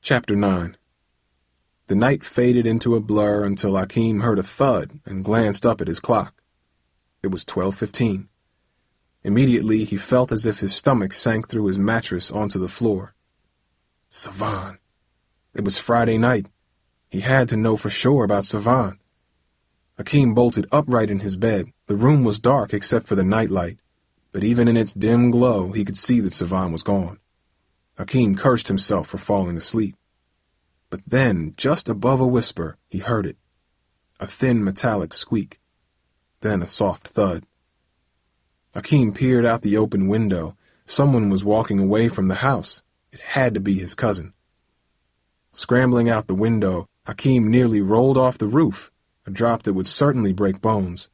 Chapter 9. The night faded into a blur until Hakeem heard a thud and glanced up at his clock. It was 12:15. Immediately he felt as if his stomach sank through his mattress onto the floor. Savan. It was Friday night. He had to know for sure about Savan. Hakeem bolted upright in his bed. The room was dark except for the nightlight, but even in its dim glow he could see that Savan was gone. Hakeem cursed himself for falling asleep. But then, just above a whisper, he heard it. A thin metallic squeak. Then a soft thud. Hakeem peered out the open window. Someone was walking away from the house. It had to be his cousin. Scrambling out the window, Hakeem nearly rolled off the roof, a drop that would certainly break bones.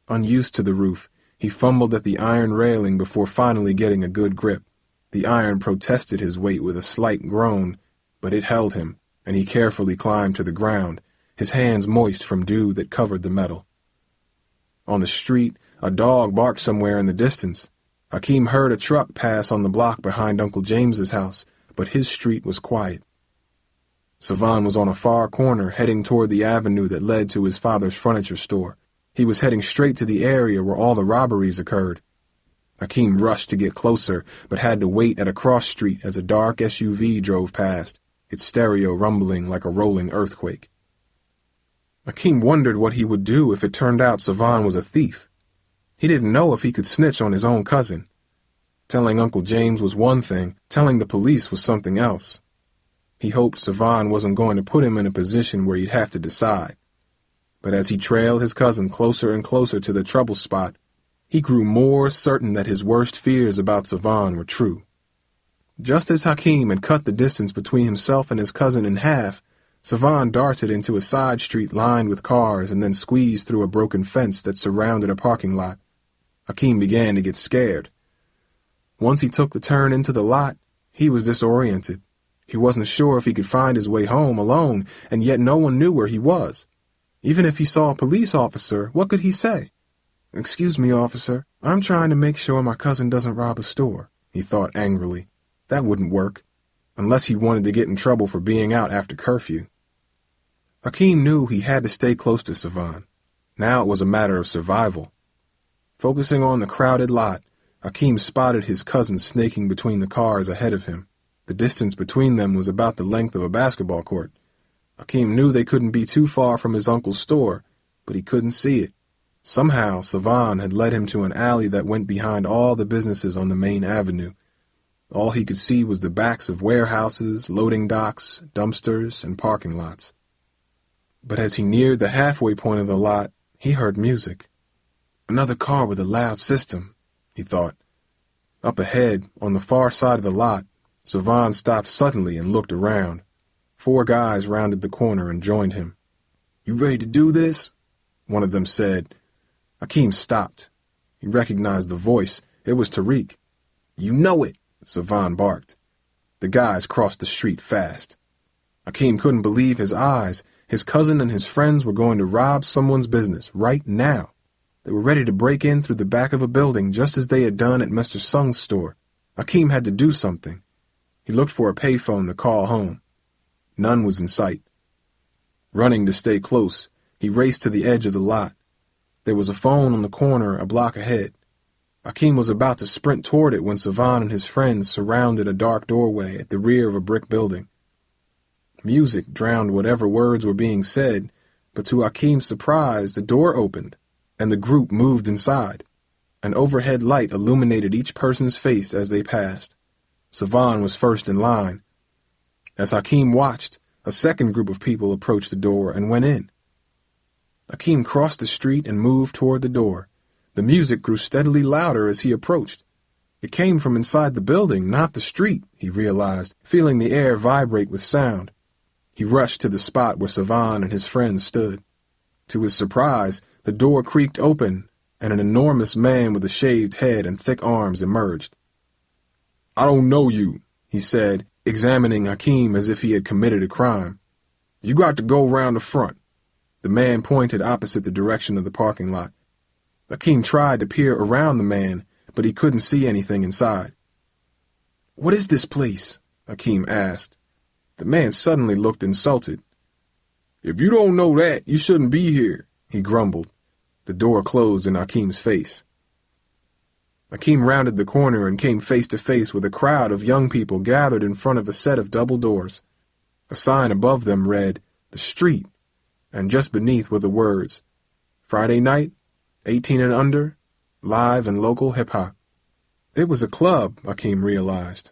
Unused to the roof, he fumbled at the iron railing before finally getting a good grip. The iron protested his weight with a slight groan, but it held him, and he carefully climbed to the ground, his hands moist from dew that covered the metal. On the street, a dog barked somewhere in the distance. Hakeem heard a truck pass on the block behind Uncle James's house, but his street was quiet. Savan was on a far corner heading toward the avenue that led to his father's furniture store. He was heading straight to the area where all the robberies occurred. Hakeem rushed to get closer, but had to wait at a cross street as a dark SUV drove past, its stereo rumbling like a rolling earthquake. Hakeem wondered what he would do if it turned out Savan was a thief. He didn't know if he could snitch on his own cousin. Telling Uncle James was one thing, telling the police was something else. He hoped Savan wasn't going to put him in a position where he'd have to decide. But as he trailed his cousin closer and closer to the trouble spot, he grew more certain that his worst fears about Savan were true. Just as Hakeem had cut the distance between himself and his cousin in half, Savan darted into a side street lined with cars and then squeezed through a broken fence that surrounded a parking lot. Hakeem began to get scared. Once he took the turn into the lot, he was disoriented. He wasn't sure if he could find his way home alone, and yet no one knew where he was. Even if he saw a police officer, what could he say? "Excuse me, officer, I'm trying to make sure my cousin doesn't rob a store," he thought angrily. That wouldn't work, unless he wanted to get in trouble for being out after curfew. Hakeem knew he had to stay close to Savan. Now it was a matter of survival. Focusing on the crowded lot, Hakeem spotted his cousin snaking between the cars ahead of him. The distance between them was about the length of a basketball court. Hakeem knew they couldn't be too far from his uncle's store, but he couldn't see it. Somehow, Savan had led him to an alley that went behind all the businesses on the main avenue. All he could see was the backs of warehouses, loading docks, dumpsters, and parking lots. But as he neared the halfway point of the lot, he heard music. Another car with a loud system, he thought. Up ahead, on the far side of the lot, Savan stopped suddenly and looked around. 4 guys rounded the corner and joined him. "You ready to do this?" one of them said. Hakeem stopped. He recognized the voice. It was Tariq. "You know it," Savan barked. The guys crossed the street fast. Hakeem couldn't believe his eyes. His cousin and his friends were going to rob someone's business right now. They were ready to break in through the back of a building just as they had done at Mr. Sung's store. Hakeem had to do something. He looked for a payphone to call home. None was in sight. Running to stay close, he raced to the edge of the lot. There was a phone on the corner a block ahead. Hakeem was about to sprint toward it when Savan and his friends surrounded a dark doorway at the rear of a brick building. Music drowned whatever words were being said, but to Hakeem's surprise, the door opened, and the group moved inside. An overhead light illuminated each person's face as they passed. Savan was first in line. As Hakeem watched, a second group of people approached the door and went in. Hakeem crossed the street and moved toward the door. The music grew steadily louder as he approached. It came from inside the building, not the street, he realized, feeling the air vibrate with sound. He rushed to the spot where Savan and his friends stood. To his surprise, the door creaked open, and an enormous man with a shaved head and thick arms emerged. "I don't know you," he said, examining Hakeem as if he had committed a crime. "You got to go round the front." The man pointed opposite the direction of the parking lot. Hakeem tried to peer around the man, but he couldn't see anything inside. "What is this place?" Hakeem asked. The man suddenly looked insulted. "If you don't know that, you shouldn't be here," he grumbled. The door closed in Hakeem's face. Hakeem rounded the corner and came face to face with a crowd of young people gathered in front of a set of double doors. A sign above them read, "The Street," and just beneath were the words, "Friday night, 18 and under, live and local hip-hop." It was a club, Hakeem realized.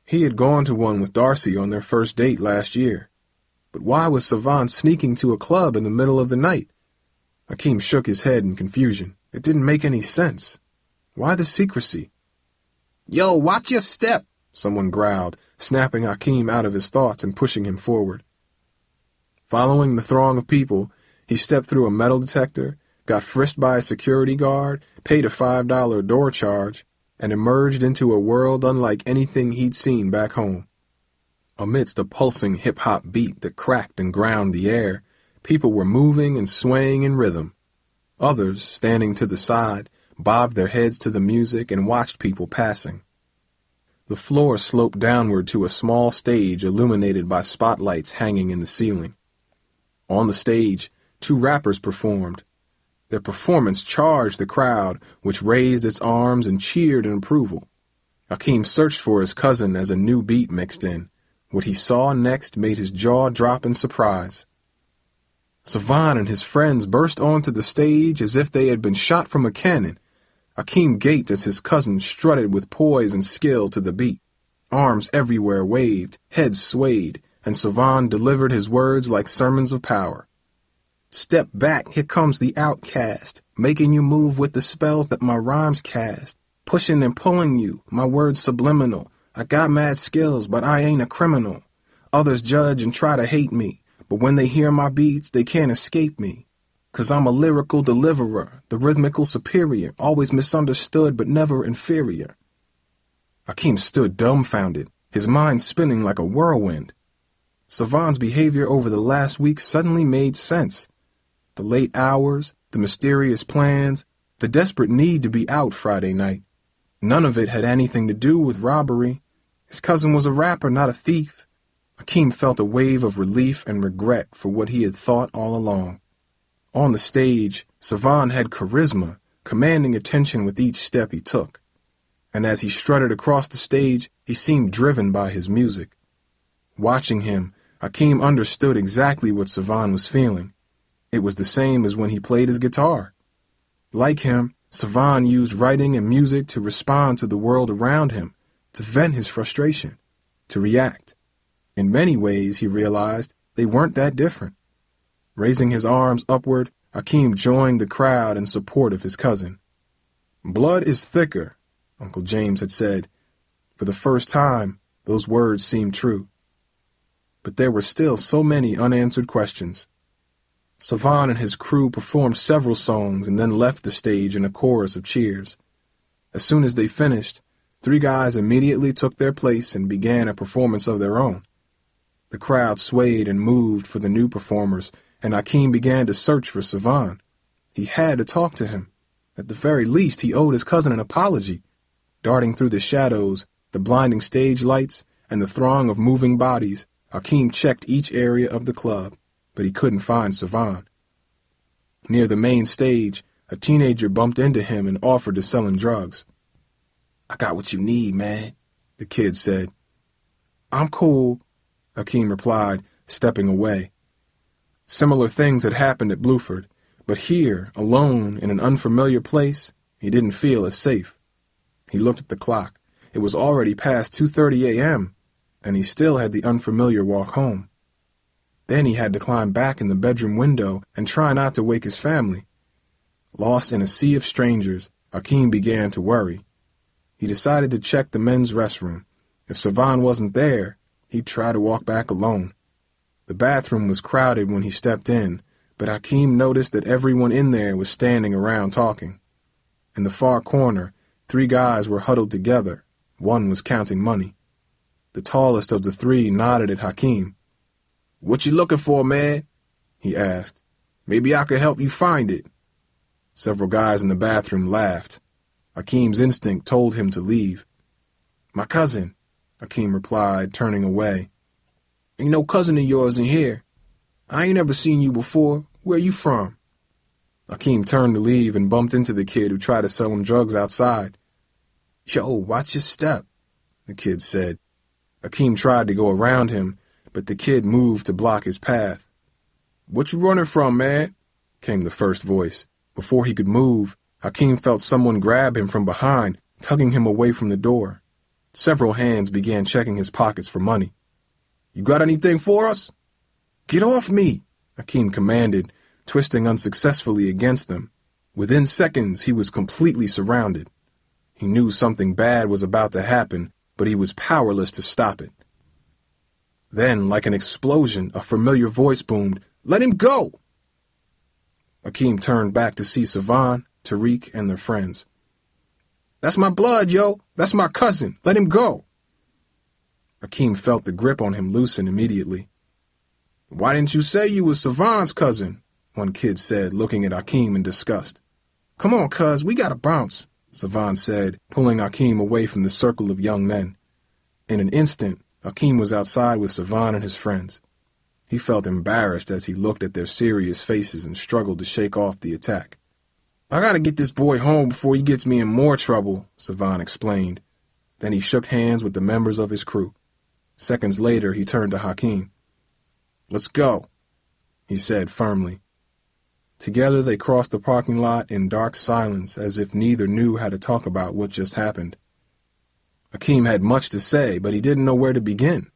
He had gone to one with Darcy on their first date last year. But why was Savan sneaking to a club in the middle of the night? Hakeem shook his head in confusion. It didn't make any sense. Why the secrecy? "Yo, watch your step," someone growled, snapping Hakeem out of his thoughts and pushing him forward. Following the throng of people, he stepped through a metal detector, got frisked by a security guard, paid a $5 door charge, and emerged into a world unlike anything he'd seen back home. Amidst a pulsing hip-hop beat that cracked and ground the air, people were moving and swaying in rhythm. Others, standing to the side, bobbed their heads to the music and watched people passing. The floor sloped downward to a small stage illuminated by spotlights hanging in the ceiling. On the stage, 2 rappers performed. Their performance charged the crowd, which raised its arms and cheered in approval. Hakeem searched for his cousin as a new beat mixed in. What he saw next made his jaw drop in surprise. Savan and his friends burst onto the stage as if they had been shot from a cannon. Hakeem gaped as his cousin strutted with poise and skill to the beat. Arms everywhere waved, heads swayed, and Savan delivered his words like sermons of power. "Step back, here comes the outcast, making you move with the spells that my rhymes cast. Pushing and pulling you, my words subliminal. I got mad skills, but I ain't a criminal. Others judge and try to hate me, but when they hear my beats, they can't escape me. 'Cause I'm a lyrical deliverer, the rhythmical superior, always misunderstood but never inferior." Hakeem stood dumbfounded, his mind spinning like a whirlwind. Savan's behavior over the last week suddenly made sense. The late hours, the mysterious plans, the desperate need to be out Friday night. None of it had anything to do with robbery. His cousin was a rapper, not a thief. Hakeem felt a wave of relief and regret for what he had thought all along. On the stage, Savan had charisma, commanding attention with each step he took. And as he strutted across the stage, he seemed driven by his music. Watching him, Hakeem understood exactly what Savan was feeling. It was the same as when he played his guitar. Like him, Savan used writing and music to respond to the world around him, to vent his frustration, to react. In many ways, he realized, they weren't that different. Raising his arms upward, Hakeem joined the crowd in support of his cousin. "Blood is thicker," Uncle James had said. For the first time, those words seemed true. But there were still so many unanswered questions. Savan and his crew performed several songs and then left the stage in a chorus of cheers. As soon as they finished, 3 guys immediately took their place and began a performance of their own. The crowd swayed and moved for the new performers, and Hakeem began to search for Savan. He had to talk to him. At the very least, he owed his cousin an apology. Darting through the shadows, the blinding stage lights, and the throng of moving bodies, Hakeem checked each area of the club, but he couldn't find Savan. Near the main stage, a teenager bumped into him and offered to sell him drugs. "I got what you need, man," the kid said. "I'm cool," Hakeem replied, stepping away. Similar things had happened at Bluford, but here, alone in an unfamiliar place, he didn't feel as safe. He looked at the clock. It was already past 2:30 a.m., and he still had the unfamiliar walk home. Then he had to climb back in the bedroom window and try not to wake his family. Lost in a sea of strangers, Hakeem began to worry. He decided to check the men's restroom. If Savan wasn't there, he'd try to walk back alone. The bathroom was crowded when he stepped in, but Hakeem noticed that everyone in there was standing around talking. In the far corner, 3 guys were huddled together. One was counting money. The tallest of the 3 nodded at Hakeem. "What you looking for, man?" he asked. "Maybe I could help you find it." Several guys in the bathroom laughed. Hakeem's instinct told him to leave. "My cousin," Hakeem replied, turning away. Ain't no cousin of yours in here. I ain't ever seen you before. Where you from?" Hakeem turned to leave and bumped into the kid who tried to sell him drugs outside. "Yo, watch your step," the kid said. Hakeem tried to go around him, but the kid moved to block his path. "What you running from, man?" came the first voice. Before he could move, Hakeem felt someone grab him from behind, tugging him away from the door. Several hands began checking his pockets for money. "You got anything for us?" "Get off me," Hakeem commanded, twisting unsuccessfully against them. Within seconds, he was completely surrounded. He knew something bad was about to happen, but he was powerless to stop it. Then, like an explosion, a familiar voice boomed, "Let him go!" Hakeem turned back to see Savan, Tariq, and their friends. "That's my blood, yo! That's my cousin! Let him go!" Hakeem felt the grip on him loosen immediately. "Why didn't you say you was Savan's cousin?" one kid said, looking at Hakeem in disgust. "Come on, cuz, we gotta bounce," Savan said, pulling Hakeem away from the circle of young men. In an instant, Hakeem was outside with Savan and his friends. He felt embarrassed as he looked at their serious faces and struggled to shake off the attack. "I gotta get this boy home before he gets me in more trouble," Savan explained. Then he shook hands with the members of his crew. Seconds later, he turned to Hakeem. "Let's go," he said firmly. Together they crossed the parking lot in dark silence, as if neither knew how to talk about what just happened. Hakeem had much to say, but he didn't know where to begin.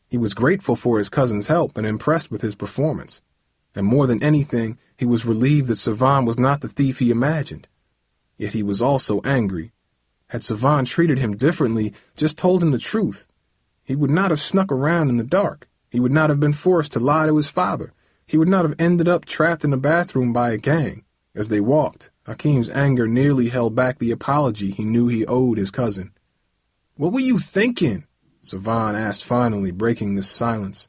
He was grateful for his cousin's help and impressed with his performance. And more than anything, he was relieved that Savan was not the thief he imagined. Yet he was also angry. Had Savan treated him differently, just told him the truth, he would not have snuck around in the dark. He would not have been forced to lie to his father. He would not have ended up trapped in a bathroom by a gang. As they walked, Hakeem's anger nearly held back the apology he knew he owed his cousin. "What were you thinking?" Savan asked finally, breaking this silence.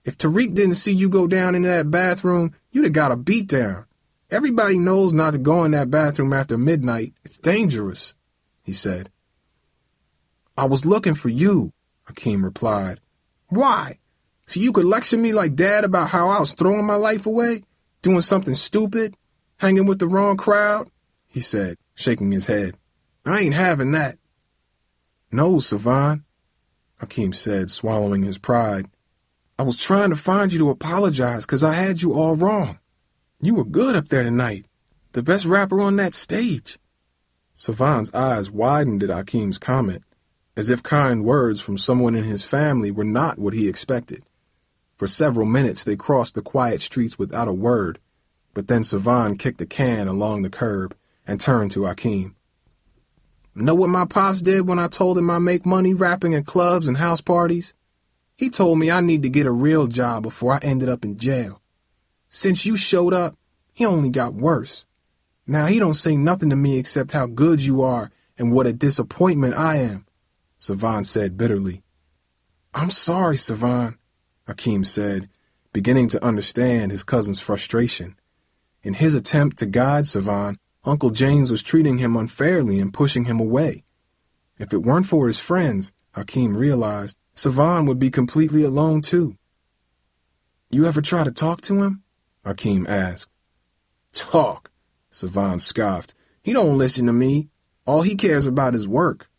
"If Tariq didn't see you go down into that bathroom, you'd have got a beat down. Everybody knows not to go in that bathroom after midnight. It's dangerous," he said. "I was looking for you," Hakeem replied. "Why? So you could lecture me like Dad about how I was throwing my life away, doing something stupid, hanging with the wrong crowd?" he said, shaking his head. "I ain't having that." "No, Savan," Hakeem said, swallowing his pride. "I was trying to find you to apologize because I had you all wrong. You were good up there tonight, the best rapper on that stage." Savan's eyes widened at Hakeem's comment, as if kind words from someone in his family were not what he expected. For several minutes they crossed the quiet streets without a word, but then Savan kicked a can along the curb and turned to Hakeem. "Know what my pops did when I told him I make money rapping at clubs and house parties? He told me I need to get a real job before I ended up in jail. Since you showed up, he only got worse. Now he don't say nothing to me except how good you are and what a disappointment I am," Savan said bitterly. "I'm sorry, Savan," Hakeem said, beginning to understand his cousin's frustration. In his attempt to guide Savan, Uncle James was treating him unfairly and pushing him away. If it weren't for his friends, Hakeem realized, Savan would be completely alone too. "You ever try to talk to him?" Hakeem asked. "Talk," Savan scoffed. "He don't listen to me. All he cares about is work."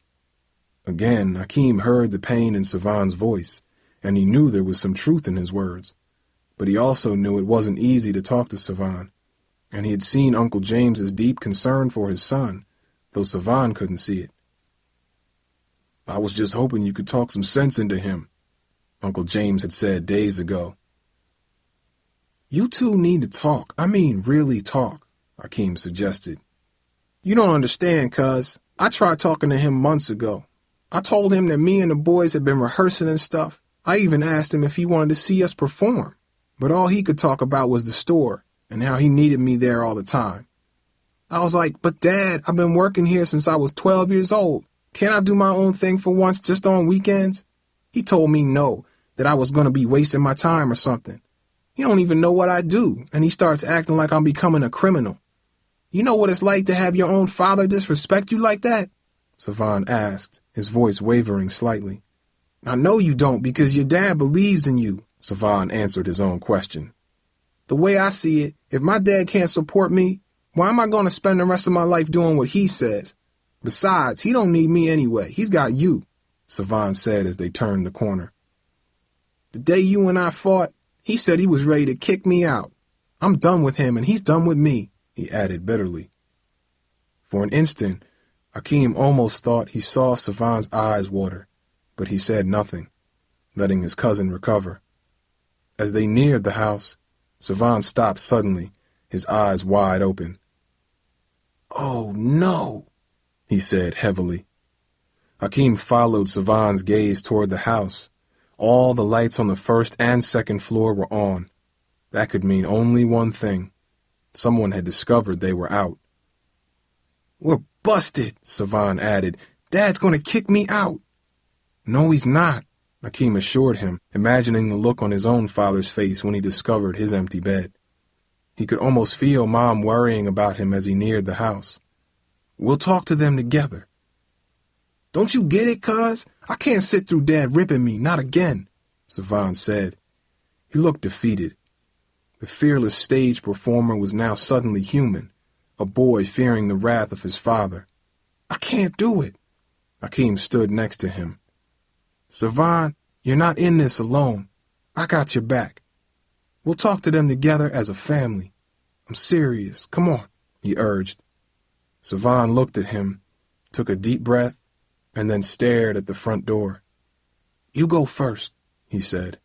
Again, Hakeem heard the pain in Savan's voice, and he knew there was some truth in his words. But he also knew it wasn't easy to talk to Savan, and he had seen Uncle James's deep concern for his son, though Savan couldn't see it. "I was just hoping you could talk some sense into him," Uncle James had said days ago. "You two need to talk. I mean, really talk," Hakeem suggested. "You don't understand, cuz. I tried talking to him months ago. I told him that me and the boys had been rehearsing and stuff. I even asked him if he wanted to see us perform, but all he could talk about was the store and how he needed me there all the time. I was like, but Dad, I've been working here since I was 12 years old. Can't I do my own thing for once, just on weekends? He told me no, that I was going to be wasting my time or something. He don't even know what I do, and he starts acting like I'm becoming a criminal. You know what it's like to have your own father disrespect you like that?" Savan asked, his voice wavering slightly. I know you don't because your dad believes in you, Savan answered his own question. The way I see it, if my dad can't support me, why am I going to spend the rest of my life doing what he says? Besides, he don't need me anyway. He's got you, Savan said as they turned the corner. The day you and I fought, he said he was ready to kick me out. I'm done with him and he's done with me, he added bitterly. For an instant, Akeem almost thought he saw Savan's eyes water, but he said nothing, letting his cousin recover. As they neared the house, Savan stopped suddenly, his eyes wide open. Oh, no, he said heavily. Akeem followed Savan's gaze toward the house. All the lights on the first and second floor were on. That could mean only one thing. Someone had discovered they were out. We're busted, Savan added. Dad's going to kick me out. No, he's not, Akeem assured him, imagining the look on his own father's face when he discovered his empty bed. He could almost feel Mom worrying about him as he neared the house. We'll talk to them together. Don't you get it, cuz? I can't sit through Dad ripping me, not again, Savan said. He looked defeated. The fearless stage performer was now suddenly human, a boy fearing the wrath of his father. I can't do it. Akeem stood next to him. Savan, you're not in this alone. I got your back. We'll talk to them together as a family. I'm serious. Come on, he urged. Savan looked at him, took a deep breath, and then stared at the front door. You go first, he said.